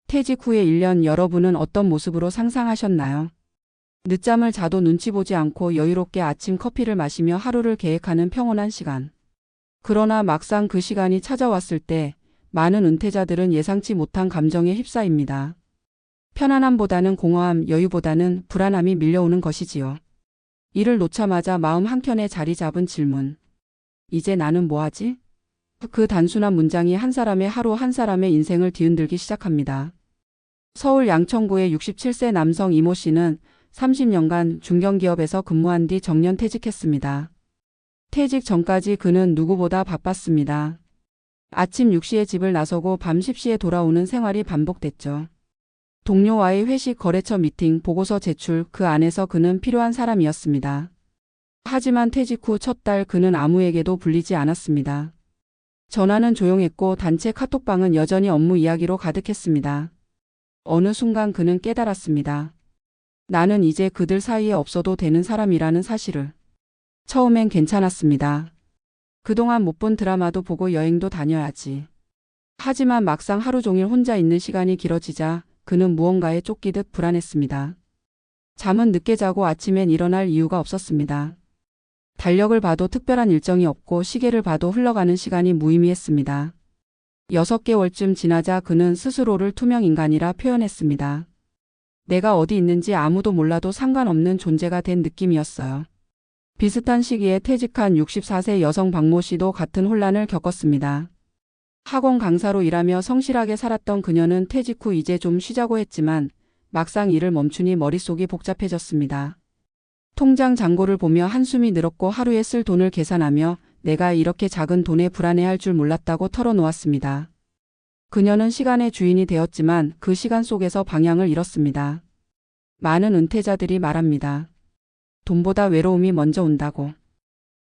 퇴직 후의 1년 여러분은 어떤 모습으로 상상하셨나요? 늦잠을 자도 눈치 보지 않고 여유롭게 아침 커피를 마시며 하루를 계획하는 평온한 시간. 그러나 막상 그 시간이 찾아왔을 때 많은 은퇴자들은 예상치 못한 감정에 휩싸입니다. 편안함보다는 공허함, 여유보다는 불안함이 밀려오는 것이지요. 이를 놓자마자 마음 한켠에 자리 잡은 질문. 이제 나는 뭐하지? 그 단순한 문장이 한 사람의 하루, 한 사람의 인생을 뒤흔들기 시작합니다. 서울 양천구의 67세 남성 이모 씨는 30년간 중견기업에서 근무한 뒤 정년 퇴직했습니다. 퇴직 전까지 그는 누구보다 바빴습니다. 아침 6시에 집을 나서고 밤 10시에 돌아오는 생활이 반복됐죠. 동료와의 회식, 거래처 미팅, 보고서 제출, 그 안에서 그는 필요한 사람이었습니다. 하지만 퇴직 후 첫 달 그는 아무에게도 불리지 않았습니다. 전화는 조용했고 단체 카톡방은 여전히 업무 이야기로 가득했습니다. 어느 순간 그는 깨달았습니다. 나는 이제 그들 사이에 없어도 되는 사람이라는 사실을. 처음엔 괜찮았습니다. 그동안 못 본 드라마도 보고 여행도 다녀야지. 하지만 막상 하루 종일 혼자 있는 시간이 길어지자 그는 무언가에 쫓기듯 불안했습니다. 잠은 늦게 자고 아침엔 일어날 이유가 없었습니다. 달력을 봐도 특별한 일정이 없고 시계를 봐도 흘러가는 시간이 무의미했습니다. 6개월쯤 지나자 그는 스스로를 투명인간이라 표현했습니다. 내가 어디 있는지 아무도 몰라도 상관없는 존재가 된 느낌이었어요. 비슷한 시기에 퇴직한 64세 여성 박모 씨도 같은 혼란을 겪었습니다. 학원 강사로 일하며 성실하게 살았던 그녀는 퇴직 후 이제 좀 쉬자고 했지만 막상 일을 멈추니 머릿속이 복잡해졌습니다. 통장 잔고를 보며 한숨이 늘었고 하루에 쓸 돈을 계산하며 내가 이렇게 작은 돈에 불안해할 줄 몰랐다고 털어놓았습니다. 그녀는 시간의 주인이 되었지만 그 시간 속에서 방향을 잃었습니다. 많은 은퇴자들이 말합니다. 돈보다 외로움이 먼저 온다고.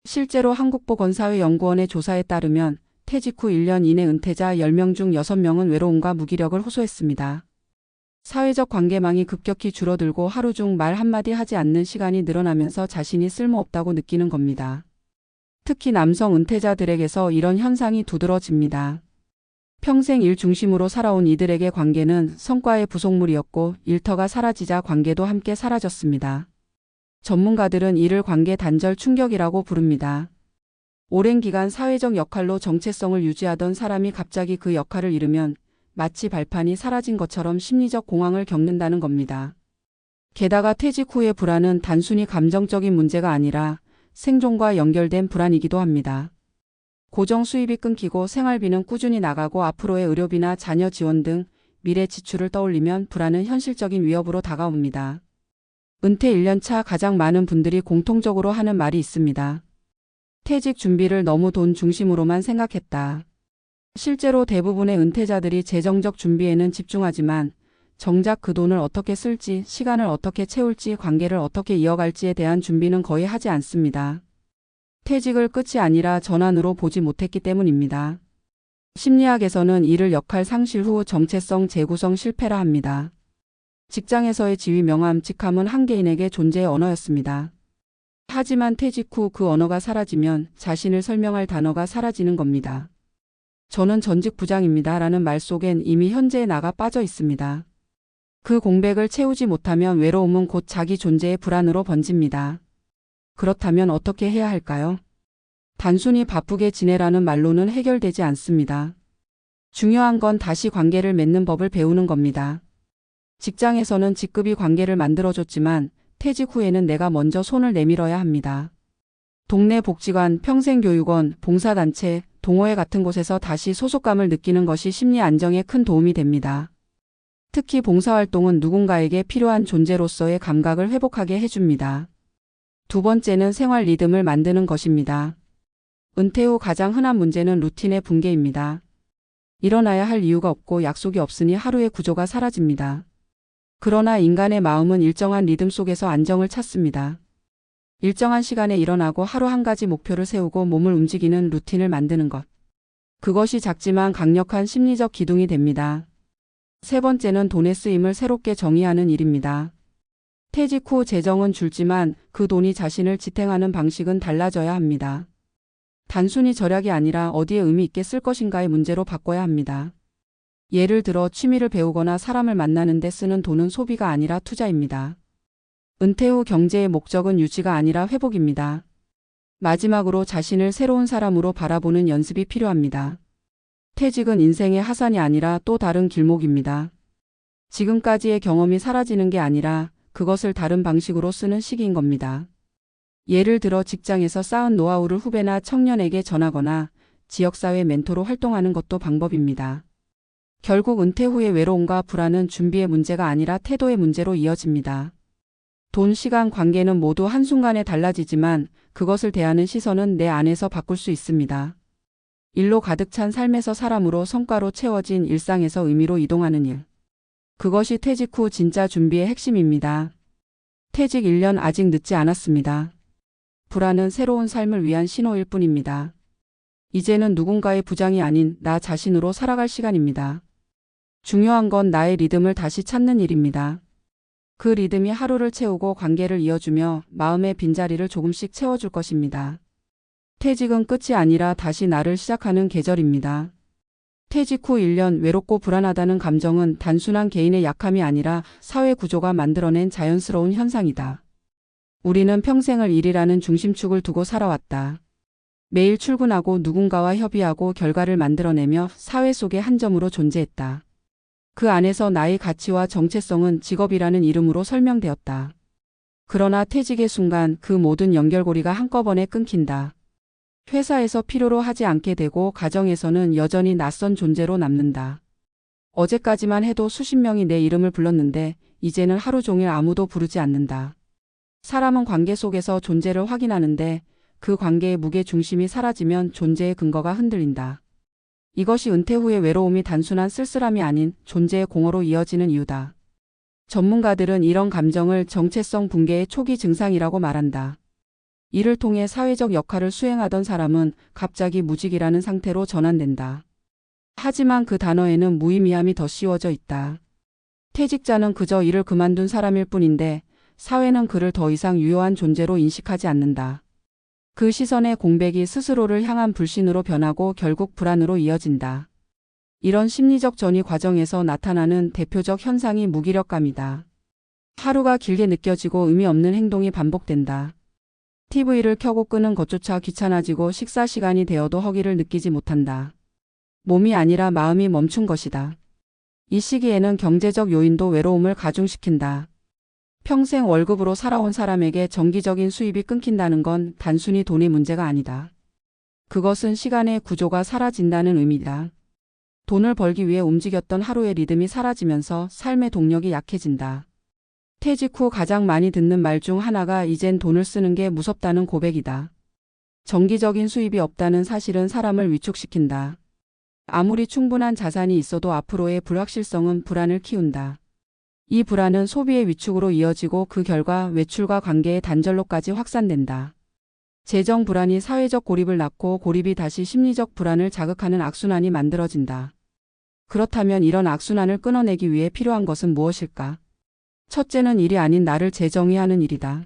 실제로 한국보건사회연구원의 조사에 따르면 퇴직 후 1년 이내 은퇴자 10명 중 6명은 외로움과 무기력을 호소했습니다. 사회적 관계망이 급격히 줄어들고 하루 중 말 한마디 하지 않는 시간이 늘어나면서 자신이 쓸모없다고 느끼는 겁니다. 특히 남성 은퇴자들에게서 이런 현상이 두드러집니다. 평생 일 중심으로 살아온 이들에게 관계는 성과의 부속물이었고 일터가 사라지자 관계도 함께 사라졌습니다. 전문가들은 이를 관계 단절 충격이라고 부릅니다. 오랜 기간 사회적 역할로 정체성을 유지하던 사람이 갑자기 그 역할을 잃으면 마치 발판이 사라진 것처럼 심리적 공황을 겪는다는 겁니다. 게다가 퇴직 후의 불안은 단순히 감정적인 문제가 아니라 생존과 연결된 불안이기도 합니다. 고정 수입이 끊기고 생활비는 꾸준히 나가고 앞으로의 의료비나 자녀 지원 등 미래 지출을 떠올리면 불안은 현실적인 위협으로 다가옵니다. 은퇴 1년 차 가장 많은 분들이 공통적으로 하는 말이 있습니다. 퇴직 준비를 너무 돈 중심으로만 생각했다. 실제로 대부분의 은퇴자들이 재정적 준비에는 집중하지만 정작 그 돈을 어떻게 쓸지, 시간을 어떻게 채울지, 관계를 어떻게 이어갈지에 대한 준비는 거의 하지 않습니다. 퇴직을 끝이 아니라 전환으로 보지 못했기 때문입니다. 심리학에서는 이를 역할 상실 후 정체성 재구성 실패라 합니다. 직장에서의 지위, 명함, 직함은 한 개인에게 존재의 언어였습니다. 하지만 퇴직 후 그 언어가 사라지면 자신을 설명할 단어가 사라지는 겁니다. 저는 전직 부장입니다. 라는 말 속엔 이미 현재에 나가 빠져 있습니다. 그 공백을 채우지 못하면 외로움은 곧 자기 존재의 불안으로 번집니다. 그렇다면 어떻게 해야 할까요? 단순히 바쁘게 지내라는 말로는 해결되지 않습니다. 중요한 건 다시 관계를 맺는 법을 배우는 겁니다. 직장에서는 직급이 관계를 만들어줬지만 퇴직 후에는 내가 먼저 손을 내밀어야 합니다. 동네 복지관, 평생교육원, 봉사단체, 동호회 같은 곳에서 다시 소속감을 느끼는 것이 심리 안정에 큰 도움이 됩니다. 특히 봉사활동은 누군가에게 필요한 존재로서의 감각을 회복하게 해줍니다. 두 번째는 생활 리듬을 만드는 것입니다. 은퇴 후 가장 흔한 문제는 루틴의 붕괴입니다. 일어나야 할 이유가 없고 약속이 없으니 하루의 구조가 사라집니다. 그러나 인간의 마음은 일정한 리듬 속에서 안정을 찾습니다. 일정한 시간에 일어나고 하루 한 가지 목표를 세우고 몸을 움직이는 루틴을 만드는 것. 그것이 작지만 강력한 심리적 기둥이 됩니다. 세 번째는 돈의 쓰임을 새롭게 정의하는 일입니다. 퇴직 후 재정은 줄지만 그 돈이 자신을 지탱하는 방식은 달라져야 합니다. 단순히 절약이 아니라 어디에 의미 있게 쓸 것인가의 문제로 바꿔야 합니다. 예를 들어 취미를 배우거나 사람을 만나는 데 쓰는 돈은 소비가 아니라 투자입니다. 은퇴 후 경제의 목적은 유지가 아니라 회복입니다. 마지막으로 자신을 새로운 사람으로 바라보는 연습이 필요합니다. 퇴직은 인생의 하산이 아니라 또 다른 길목입니다. 지금까지의 경험이 사라지는 게 아니라 그것을 다른 방식으로 쓰는 시기인 겁니다. 예를 들어 직장에서 쌓은 노하우를 후배나 청년에게 전하거나 지역사회 멘토로 활동하는 것도 방법입니다. 결국 은퇴 후의 외로움과 불안은 준비의 문제가 아니라 태도의 문제로 이어집니다. 돈, 시간, 관계는 모두 한순간에 달라지지만 그것을 대하는 시선은 내 안에서 바꿀 수 있습니다. 일로 가득 찬 삶에서 사람으로 성과로 채워진 일상에서 의미로 이동하는 일. 그것이 퇴직 후 진짜 준비의 핵심입니다. 퇴직 1년 아직 늦지 않았습니다. 불안은 새로운 삶을 위한 신호일 뿐입니다. 이제는 누군가의 부장이 아닌 나 자신으로 살아갈 시간입니다. 중요한 건 나의 리듬을 다시 찾는 일입니다. 그 리듬이 하루를 채우고 관계를 이어주며 마음의 빈자리를 조금씩 채워줄 것입니다. 퇴직은 끝이 아니라 다시 나를 시작하는 계절입니다. 퇴직 후 1년 외롭고 불안하다는 감정은 단순한 개인의 약함이 아니라 사회 구조가 만들어낸 자연스러운 현상이다. 우리는 평생을 일이라는 중심축을 두고 살아왔다. 매일 출근하고 누군가와 협의하고 결과를 만들어내며 사회 속의 한 점으로 존재했다. 그 안에서 나의 가치와 정체성은 직업이라는 이름으로 설명되었다. 그러나 퇴직의 순간 그 모든 연결고리가 한꺼번에 끊긴다. 회사에서 필요로 하지 않게 되고 가정에서는 여전히 낯선 존재로 남는다. 어제까지만 해도 수십 명이 내 이름을 불렀는데 이제는 하루 종일 아무도 부르지 않는다. 사람은 관계 속에서 존재를 확인하는데 그 관계의 무게 중심이 사라지면 존재의 근거가 흔들린다. 이것이 은퇴 후의 외로움이 단순한 쓸쓸함이 아닌 존재의 공허로 이어지는 이유다. 전문가들은 이런 감정을 정체성 붕괴의 초기 증상이라고 말한다. 이를 통해 사회적 역할을 수행하던 사람은 갑자기 무직이라는 상태로 전환된다. 하지만 그 단어에는 무의미함이 더 씌워져 있다. 퇴직자는 그저 일을 그만둔 사람일 뿐인데 사회는 그를 더 이상 유효한 존재로 인식하지 않는다. 그 시선의 공백이 스스로를 향한 불신으로 변하고 결국 불안으로 이어진다. 이런 심리적 전이 과정에서 나타나는 대표적 현상이 무기력감이다. 하루가 길게 느껴지고 의미 없는 행동이 반복된다. TV를 켜고 끄는 것조차 귀찮아지고 식사 시간이 되어도 허기를 느끼지 못한다. 몸이 아니라 마음이 멈춘 것이다. 이 시기에는 경제적 요인도 외로움을 가중시킨다. 평생 월급으로 살아온 사람에게 정기적인 수입이 끊긴다는 건 단순히 돈의 문제가 아니다. 그것은 시간의 구조가 사라진다는 의미다. 돈을 벌기 위해 움직였던 하루의 리듬이 사라지면서 삶의 동력이 약해진다. 퇴직 후 가장 많이 듣는 말 중 하나가 이젠 돈을 쓰는 게 무섭다는 고백이다. 정기적인 수입이 없다는 사실은 사람을 위축시킨다. 아무리 충분한 자산이 있어도 앞으로의 불확실성은 불안을 키운다. 이 불안은 소비의 위축으로 이어지고 그 결과 외출과 관계의 단절로까지 확산된다. 재정 불안이 사회적 고립을 낳고 고립이 다시 심리적 불안을 자극하는 악순환이 만들어진다. 그렇다면 이런 악순환을 끊어내기 위해 필요한 것은 무엇일까? 첫째는 일이 아닌 나를 재정의하는 일이다.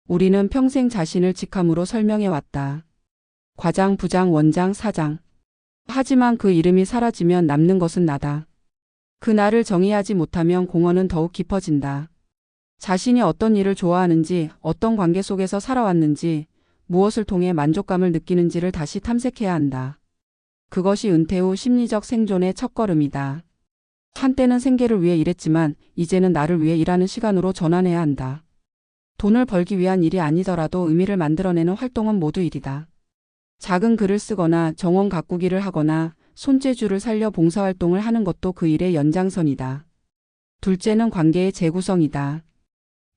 우리는 평생 자신을 직함으로 설명해왔다. 과장, 부장, 원장, 사장. 하지만 그 이름이 사라지면 남는 것은 나다. 그 나를 정의하지 못하면 공허는 더욱 깊어진다. 자신이 어떤 일을 좋아하는지, 어떤 관계 속에서 살아왔는지, 무엇을 통해 만족감을 느끼는지를 다시 탐색해야 한다. 그것이 은퇴 후 심리적 생존의 첫걸음이다. 한때는 생계를 위해 일했지만 이제는 나를 위해 일하는 시간으로 전환해야 한다. 돈을 벌기 위한 일이 아니더라도 의미를 만들어내는 활동은 모두 일이다. 작은 글을 쓰거나 정원 가꾸기를 하거나 손재주를 살려 봉사활동을 하는 것도 그 일의 연장선이다. 둘째는 관계의 재구성이다.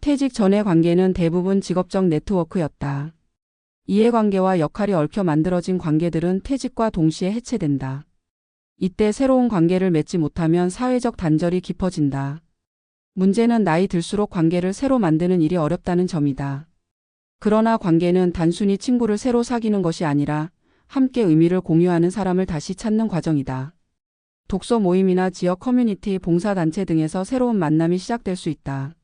퇴직 전의 관계는 대부분 직업적 네트워크였다. 이해관계와 역할이 얽혀 만들어진 관계들은 퇴직과 동시에 해체된다. 이때 새로운 관계를 맺지 못하면 사회적 단절이 깊어진다. 문제는 나이 들수록 관계를 새로 만드는 일이 어렵다는 점이다. 그러나 관계는 단순히 친구를 새로 사귀는 것이 아니라 함께 의미를 공유하는 사람을 다시 찾는 과정이다. 독서 모임이나 지역 커뮤니티, 봉사단체 등에서 새로운 만남이 시작될 수 있다.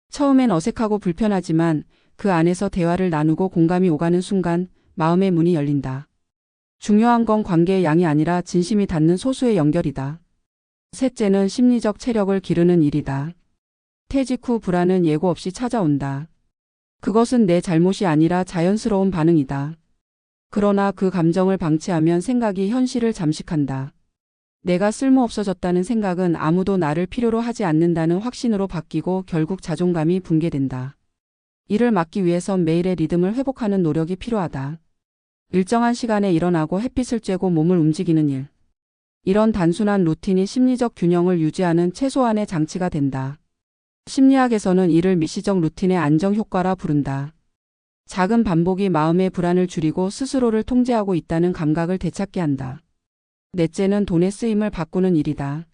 처음엔 어색하고 불편하지만 그 안에서 대화를 나누고 공감이 오가는 순간 마음의 문이 열린다. 중요한 건 관계의 양이 아니라 진심이 닿는 소수의 연결이다. 셋째는 심리적 체력을 기르는 일이다. 퇴직 후 불안은 예고 없이 찾아온다. 그것은 내 잘못이 아니라 자연스러운 반응이다. 그러나 그 감정을 방치하면 생각이 현실을 잠식한다. 내가 쓸모없어졌다는 생각은 아무도 나를 필요로 하지 않는다는 확신으로 바뀌고 결국 자존감이 붕괴된다. 이를 막기 위해선 매일의 리듬을 회복하는 노력이 필요하다. 일정한 시간에 일어나고 햇빛을 쬐고 몸을 움직이는 일. 이런 단순한 루틴이 심리적 균형을 유지하는 최소한의 장치가 된다. 심리학에서는 이를 미시적 루틴의 안정 효과라 부른다. 작은 반복이 마음의 불안을 줄이고 스스로를 통제하고 있다는 감각을 되찾게 한다. 넷째는 돈의 쓰임을 바꾸는 일이다.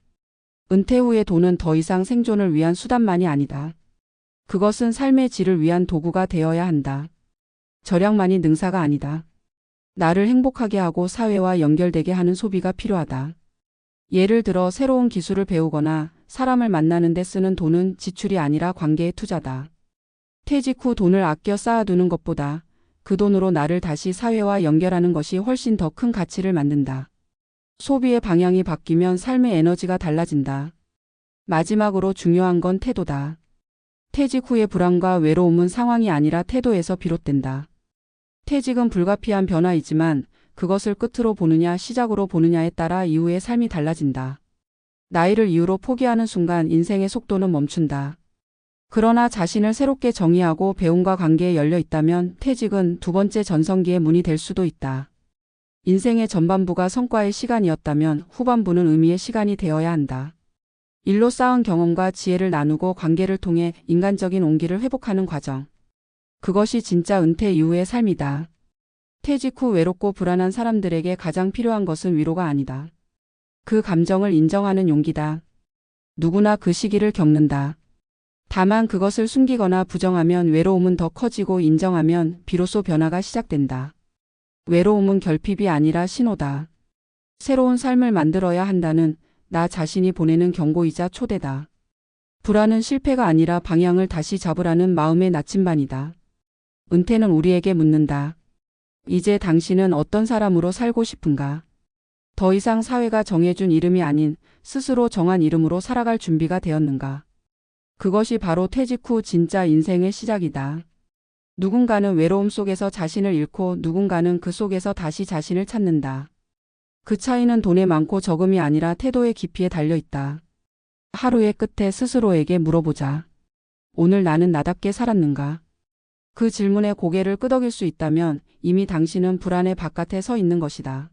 은퇴 후의 돈은 더 이상 생존을 위한 수단만이 아니다. 그것은 삶의 질을 위한 도구가 되어야 한다. 절약만이 능사가 아니다. 나를 행복하게 하고 사회와 연결되게 하는 소비가 필요하다. 예를 들어 새로운 기술을 배우거나 사람을 만나는 데 쓰는 돈은 지출이 아니라 관계의 투자다. 퇴직 후 돈을 아껴 쌓아두는 것보다 그 돈으로 나를 다시 사회와 연결하는 것이 훨씬 더 큰 가치를 만든다. 소비의 방향이 바뀌면 삶의 에너지가 달라진다. 마지막으로 중요한 건 태도다. 퇴직 후의 불안과 외로움은 상황이 아니라 태도에서 비롯된다. 퇴직은 불가피한 변화이지만 그것을 끝으로 보느냐 시작으로 보느냐에 따라 이후의 삶이 달라진다. 나이를 이유로 포기하는 순간 인생의 속도는 멈춘다. 그러나 자신을 새롭게 정의하고 배움과 관계에 열려 있다면 퇴직은 두 번째 전성기의 문이 될 수도 있다. 인생의 전반부가 성과의 시간이었다면 후반부는 의미의 시간이 되어야 한다. 일로 쌓은 경험과 지혜를 나누고 관계를 통해 인간적인 온기를 회복하는 과정. 그것이 진짜 은퇴 이후의 삶이다. 퇴직 후 외롭고 불안한 사람들에게 가장 필요한 것은 위로가 아니다. 그 감정을 인정하는 용기다. 누구나 그 시기를 겪는다. 다만 그것을 숨기거나 부정하면 외로움은 더 커지고 인정하면 비로소 변화가 시작된다. 외로움은 결핍이 아니라 신호다. 새로운 삶을 만들어야 한다는 나 자신이 보내는 경고이자 초대다. 불안은 실패가 아니라 방향을 다시 잡으라는 마음의 나침반이다. 은퇴는 우리에게 묻는다. 이제 당신은 어떤 사람으로 살고 싶은가? 더 이상 사회가 정해준 이름이 아닌 스스로 정한 이름으로 살아갈 준비가 되었는가? 그것이 바로 퇴직 후 진짜 인생의 시작이다. 누군가는 외로움 속에서 자신을 잃고 누군가는 그 속에서 다시 자신을 찾는다. 그 차이는 돈의 많고 적음이 아니라 태도의 깊이에 달려 있다. 하루의 끝에 스스로에게 물어보자. 오늘 나는 나답게 살았는가? 그 질문에 고개를 끄덕일 수 있다면 이미 당신은 불안의 바깥에 서 있는 것이다.